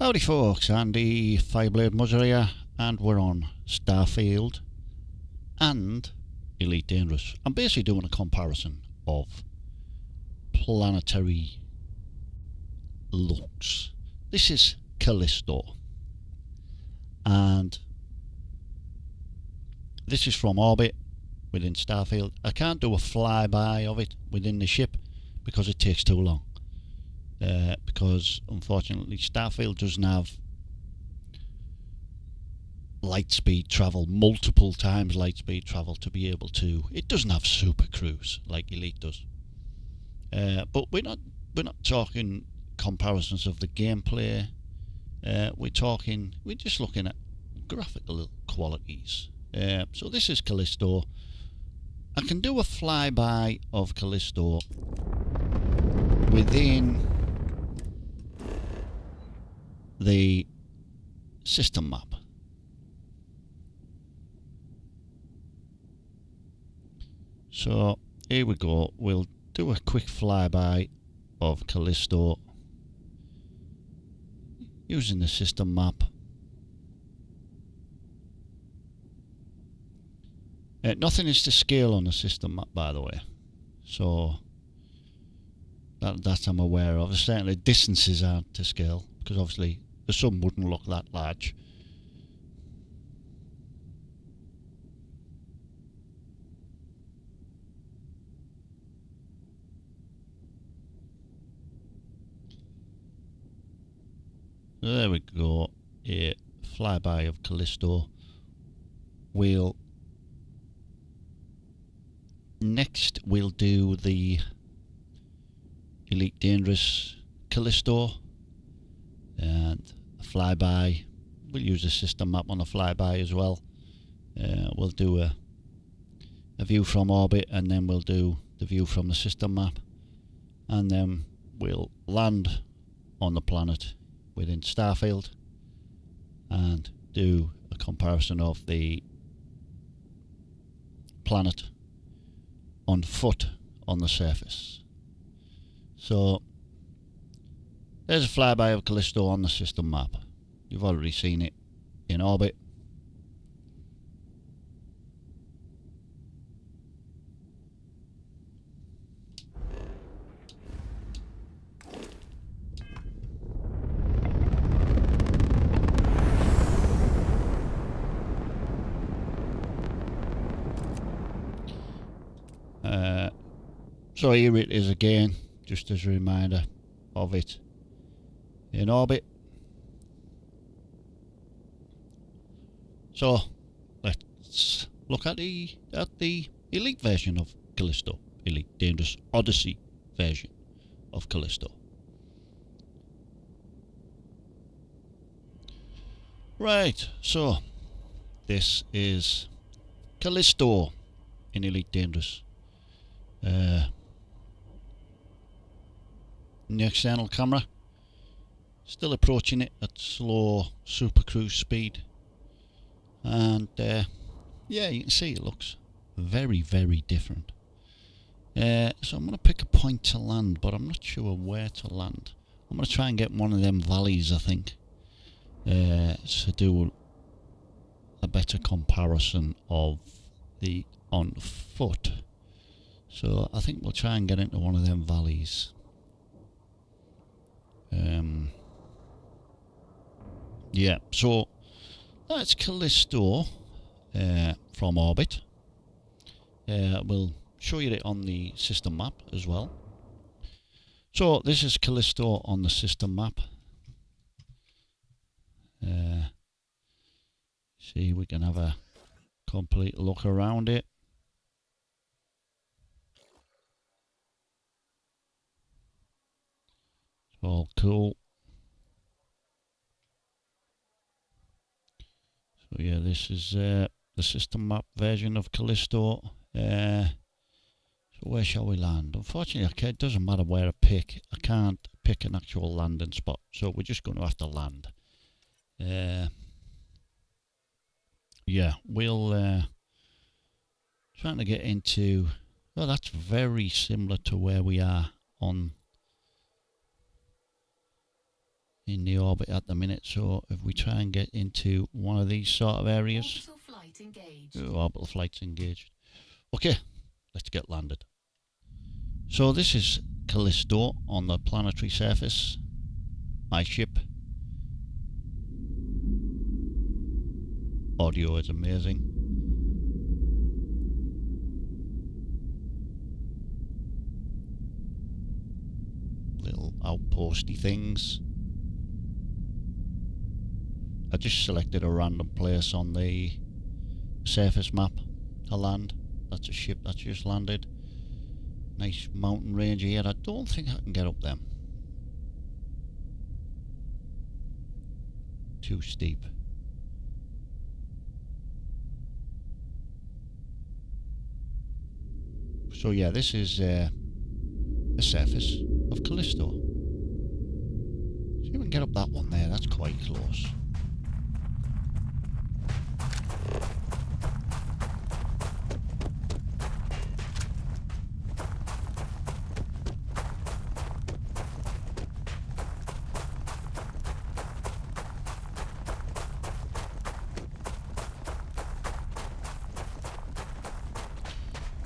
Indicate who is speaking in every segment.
Speaker 1: Howdy folks, Andy Fireblade Muzzer here, and we're on Starfield and Elite Dangerous. I'm basically doing a comparison of planetary looks. This is Callisto, and this is from orbit within Starfield. I can't do a flyby of it within the ship because it takes too long. Because unfortunately Starfield doesn't have light speed travel, multiple times light speed travel to be able to. It doesn't have super cruise like Elite does. But we're not talking comparisons of the gameplay. We're just looking at graphical qualities. So this is Callisto. I can do a flyby of Callisto within the system map. So here we go. We'll do a quick flyby of Callisto using the system map. Nothing is to scale on the system map, by the way, so that I'm aware of. Certainly distances aren't to scale, because obviously the sun wouldn't look that large. There we go, a flyby of Callisto. Next we'll do the Elite Dangerous Callisto, and a flyby. We'll use the system map on the flyby as well. We'll do a view from orbit, and then we'll do the view from the system map, and then we'll land on the planet within Starfield and do a comparison of the planet on foot on the surface. So there's a flyby of Callisto on the system map. You've already seen it in orbit. So here it is again, just as a reminder of it in orbit. So let's look at the Elite version of Callisto, Elite Dangerous Odyssey version of Callisto. Right, so this is Callisto in Elite Dangerous. In the external camera, still approaching it at slow super cruise speed, and yeah, you can see it looks very, very different. So I'm going to pick a point to land, but I'm not sure where to land. I'm going to try and get one of them valleys, I think, to do a better comparison of the on foot. So I think we'll try and get into one of them valleys. Yeah, so that's Callisto from orbit. We'll show you it on the system map as well. So this is Callisto on the system map. See, we can have a complete look around it. All cool. So yeah, this is the system map version of Callisto. So where shall we land? Unfortunately, it doesn't matter where I pick. I can't pick an actual landing spot, so we're just going to have to land. Yeah, we'll trying to get into. Oh, that's very similar to where we are on in the orbit at the minute, so if we try and get into one of these sort of areas...
Speaker 2: Orbital flight engaged.
Speaker 1: Orbital flight's engaged. Okay, let's get landed. So this is Callisto on the planetary surface. My ship. Audio is amazing. Little outposty things. I just selected a random place on the surface map to land. That's a ship that's just landed. Nice mountain range here. I don't think I can get up them. Too steep. So yeah, this is the surface of Callisto. See if we can get up that one there. That's quite close.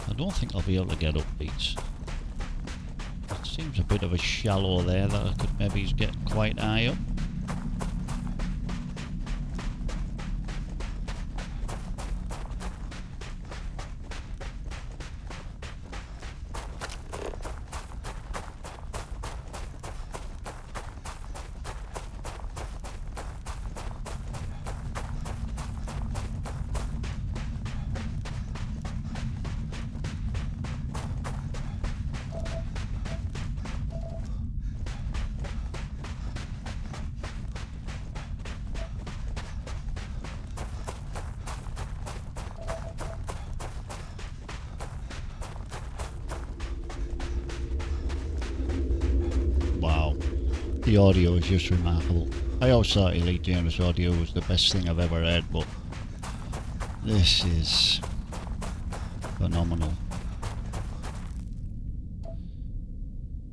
Speaker 1: I don't think I'll be able to get up these. It seems a bit of a shallow there that I could maybe get quite high up. The audio is just remarkable. I always thought Elite Dangerous audio was the best thing I've ever heard, but this is phenomenal.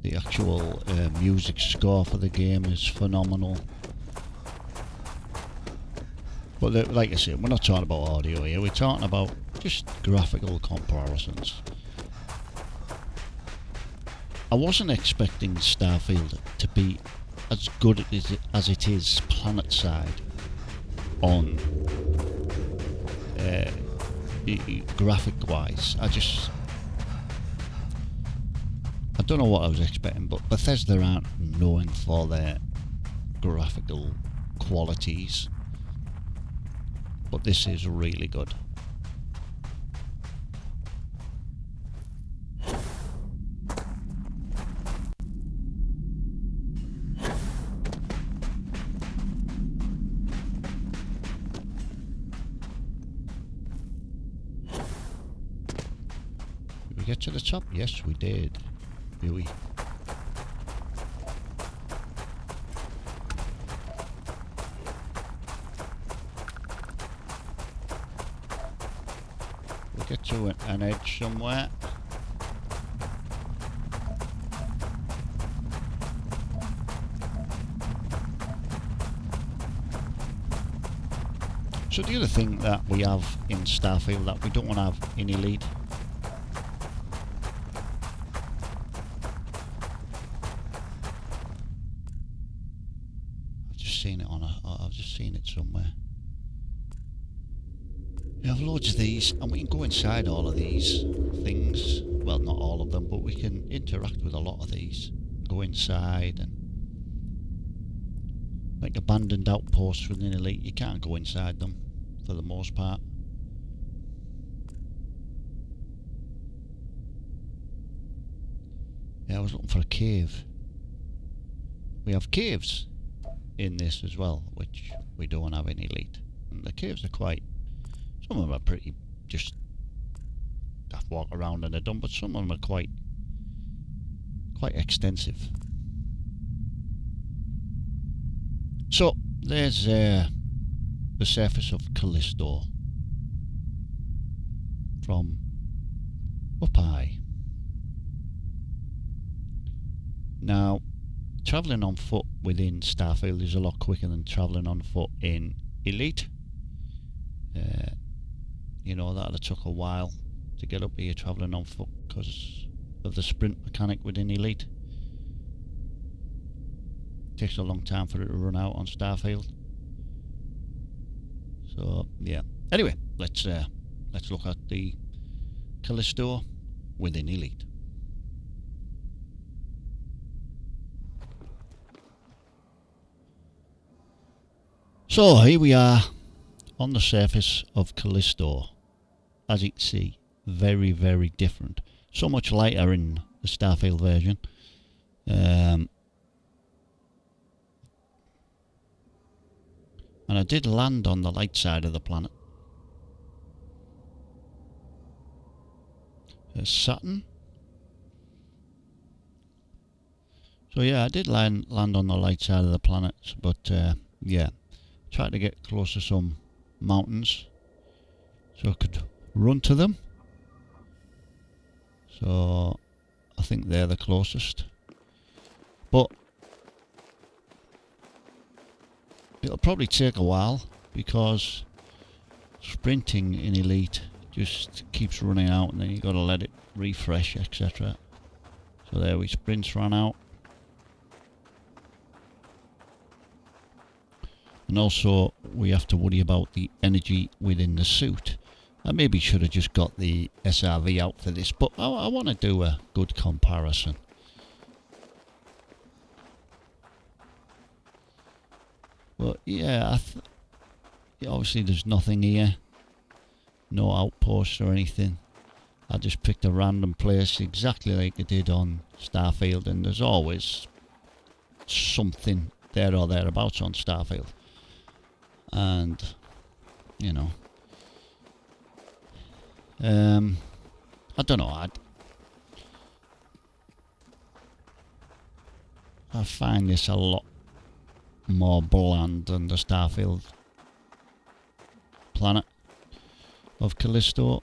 Speaker 1: The actual music score for the game is phenomenal. But like I said, we're not talking about audio here, we're talking about just graphical comparisons. I wasn't expecting Starfield to be as good as it is planet side on graphic wise. I don't know what I was expecting, but Bethesda aren't known for their graphical qualities, but this is really good. Get to the top? Yes, we did. Did we? We'll get to an edge somewhere. So the other thing that we have in Starfield that we don't have in Elite, I've just seen it somewhere. We have loads of these, and we can go inside all of these things. Well, not all of them, but we can interact with a lot of these. Go inside, and like abandoned outposts within Elite, you can't go inside them for the most part. Yeah, I was looking for a cave. We have caves in this as well, which we don't have in Elite. And the caves are quite... some of them are pretty just... have to walk around and they're done, but some of them are quite extensive. So, there's the surface of Callisto from up high. Now, travelling on foot within Starfield is a lot quicker than travelling on foot in Elite. You know, that would have took a while to get up here travelling on foot because of the sprint mechanic within Elite. It takes a long time for it to run out on Starfield. So yeah. Anyway, let's look at the Callisto within Elite. So here we are on the surface of Callisto. As you can see, very, very different. So much lighter in the Starfield version. And I did land on the light side of the planet. Saturn. So yeah, I did land on the light side of the planet, but yeah, tried to get close to some mountains so I could run to them. So I think they're the closest, but it'll probably take a while because sprinting in Elite just keeps running out and then you got to let it refresh, etc. So there we sprints ran out. And also we have to worry about the energy within the suit. I maybe should have just got the SRV out for this, but I want to do a good comparison. But yeah, obviously there's nothing here. No outposts or anything. I just picked a random place exactly like I did on Starfield, and there's always something there or thereabouts on Starfield. And, you know, I don't know, I find this a lot more bland than the Starfield planet of Callisto.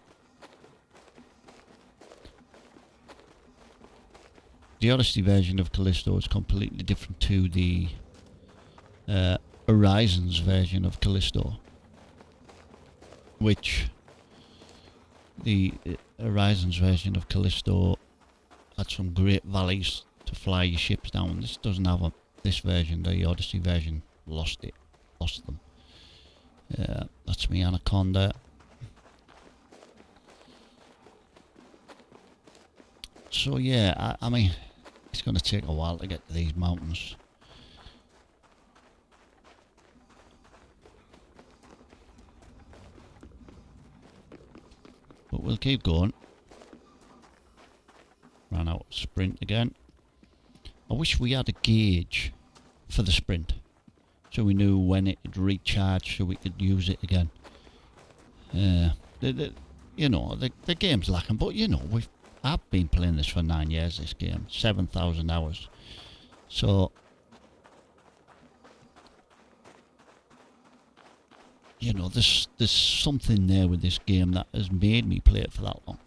Speaker 1: The Odyssey version of Callisto is completely different to the Horizons version of Callisto, which the Horizons version of Callisto had some great valleys to fly your ships down. This doesn't have this version. The Odyssey version lost them. That's me Anaconda. So yeah, I mean, it's going to take a while to get to these mountains. But we'll keep going. Ran out of sprint again. I wish we had a gauge for the sprint, so we knew when it would recharge, so we could use it again. You know, the game's lacking, but you know, I've been playing this for 9 years. This game, 7,000 hours. So you know, there's something there with this game that has made me play it for that long.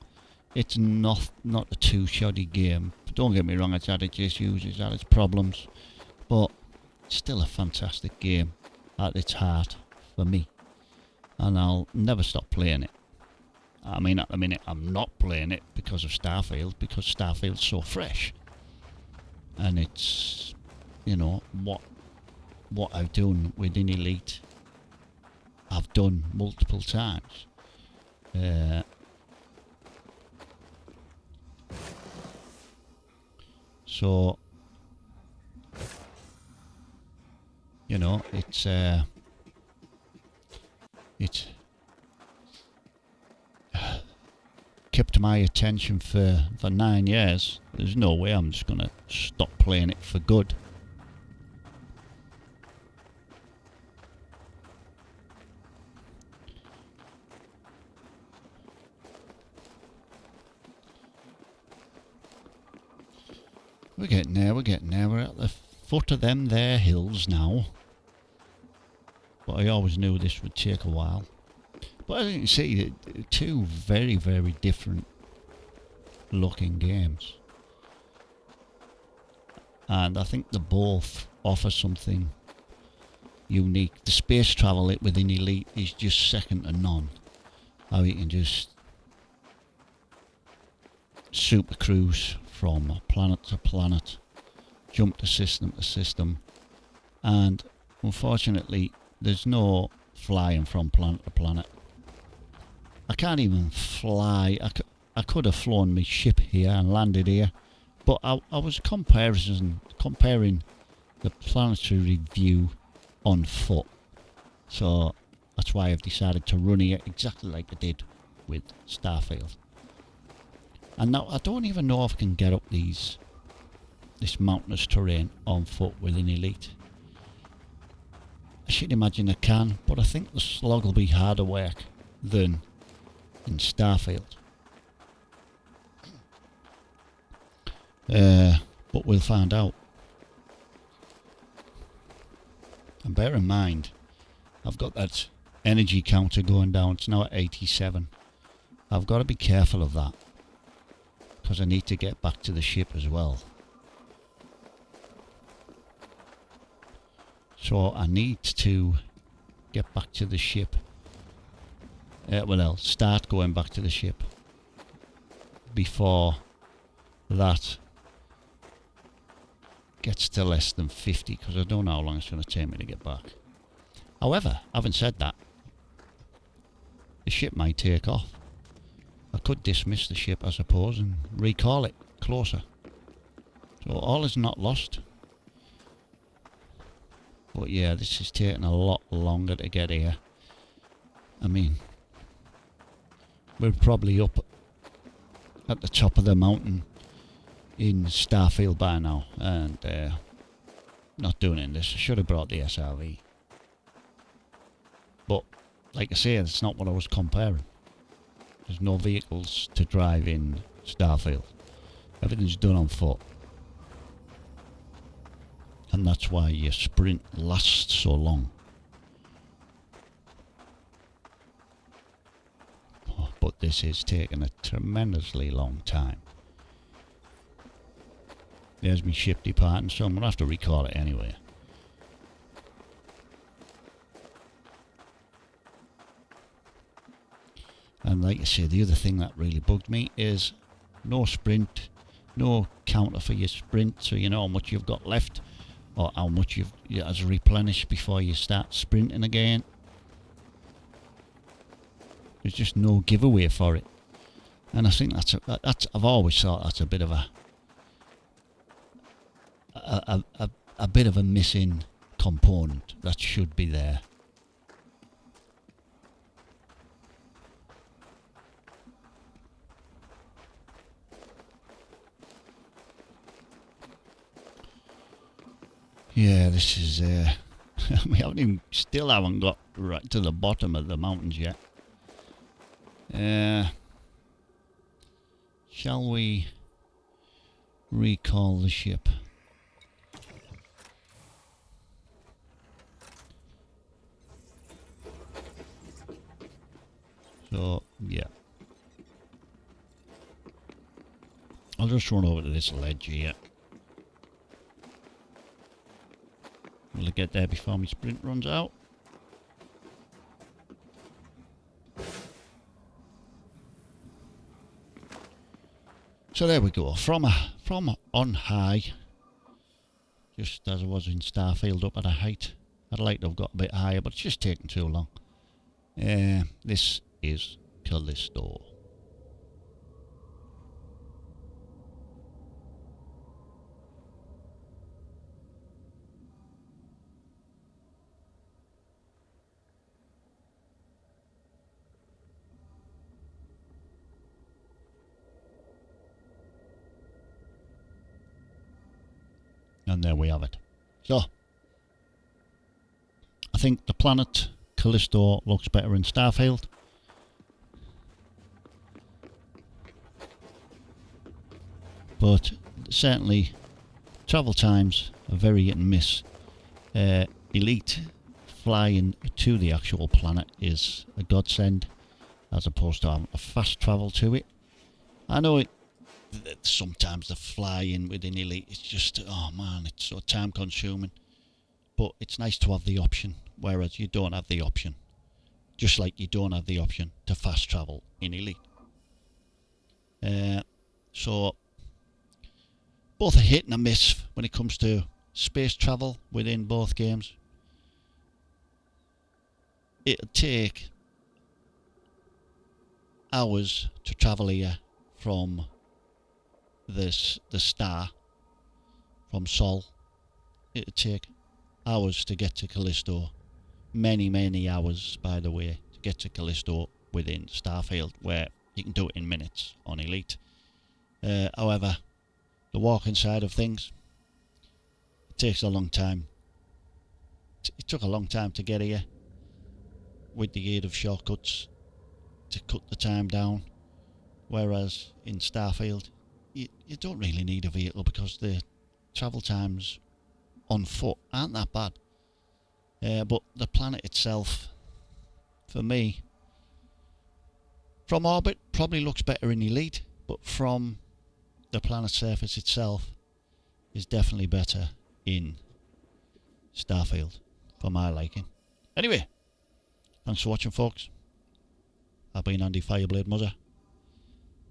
Speaker 1: It's not a too shoddy game. Don't get me wrong, it's had its issues, it's had its problems, but it's still a fantastic game at its heart for me. And I'll never stop playing it. I mean, at the minute I'm not playing it because of Starfield, because Starfield's so fresh. And it's, you know, what I've done within Elite, I've done multiple times. So, you know, it's kept my attention for 9 years. There's no way I'm just gonna stop playing it for good. We're getting there, we're at the foot of them there hills now. But I always knew this would take a while. But as you can see, two very, very different looking games. and I think they both offer something unique. The space travel within Elite is just second to none. How you can just super cruise from planet to planet, jump to system, and unfortunately there's no flying from planet to planet. I can't even fly. I could have flown my ship here and landed here, but I was comparing the planetary view on foot, so that's why I've decided to run here exactly like I did with Starfield. And now I don't even know if I can get up this mountainous terrain on foot within Elite. I should imagine I can, but I think the slog will be harder work than in Starfield. But we'll find out. And bear in mind, I've got that energy counter going down. It's now at 87. I've got to be careful of that, because I need to get back to the ship as well. So I need to get back to the ship. Well, start going back to the ship before that gets to less than 50, because I don't know how long it's going to take me to get back. However, having said that, the ship might take off. I could dismiss the ship, I suppose, and recall it closer. So all is not lost. But yeah, this is taking a lot longer to get here. I mean, we're probably up at the top of the mountain in Starfield by now, and not doing it in this. I should have brought the SRV. But, like I say, it's not what I was comparing. There's no vehicles to drive in Starfield. Everything's done on foot. And that's why your sprint lasts so long. But this is taking a tremendously long time. There's my ship departing, so I'm going to have to recall it anyway. And like I say, the other thing that really bugged me is no sprint, no counter for your sprint, so you know how much you've got left, or how much has replenished before you start sprinting again. There's just no giveaway for it, and I think that's I've always thought that's a bit of a bit of a missing component that should be there. Yeah, this is we still haven't got right to the bottom of the mountains yet. Shall we recall the ship? So, yeah. I'll just run over to this ledge here. Will I get there before my sprint runs out? So there we go. From on high, just as I was in Starfield, up at a height. I'd like to have got a bit higher, but it's just taking too long. This is Callisto. And there we have it. So, I think the planet Callisto looks better in Starfield. But certainly, travel times are very hit and miss. Elite flying to the actual planet is a godsend, as opposed to having a fast travel to it. I know sometimes the flying within Elite, it's just, oh man, it's so time consuming. But it's nice to have the option, whereas you don't have the option. Just like you don't have the option to fast travel in Elite. So both a hit and a miss when it comes to space travel within both games. It'll take hours to travel here from the star, from Sol. It'll take hours to get to Callisto. Many hours, by the way, to get to Callisto within Starfield, where you can do it in minutes on Elite. However, the walking side of things, it takes a long time. It took a long time to get here with the aid of shortcuts to cut the time down, whereas in Starfield you don't really need a vehicle because the travel times on foot aren't that bad. But the planet itself, for me, from orbit probably looks better in Elite, but from the planet surface itself is definitely better in Starfield for my liking. Anyway, thanks for watching, folks. I've been Andy Fireblade Muzzer.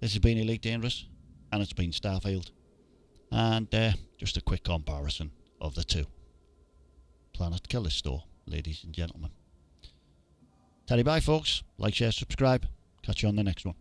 Speaker 1: This has been Elite Dangerous, and it's been Starfield. And just a quick comparison of the two. Planet Callisto, ladies and gentlemen. Tell you bye, folks. Like, share, subscribe. Catch you on the next one.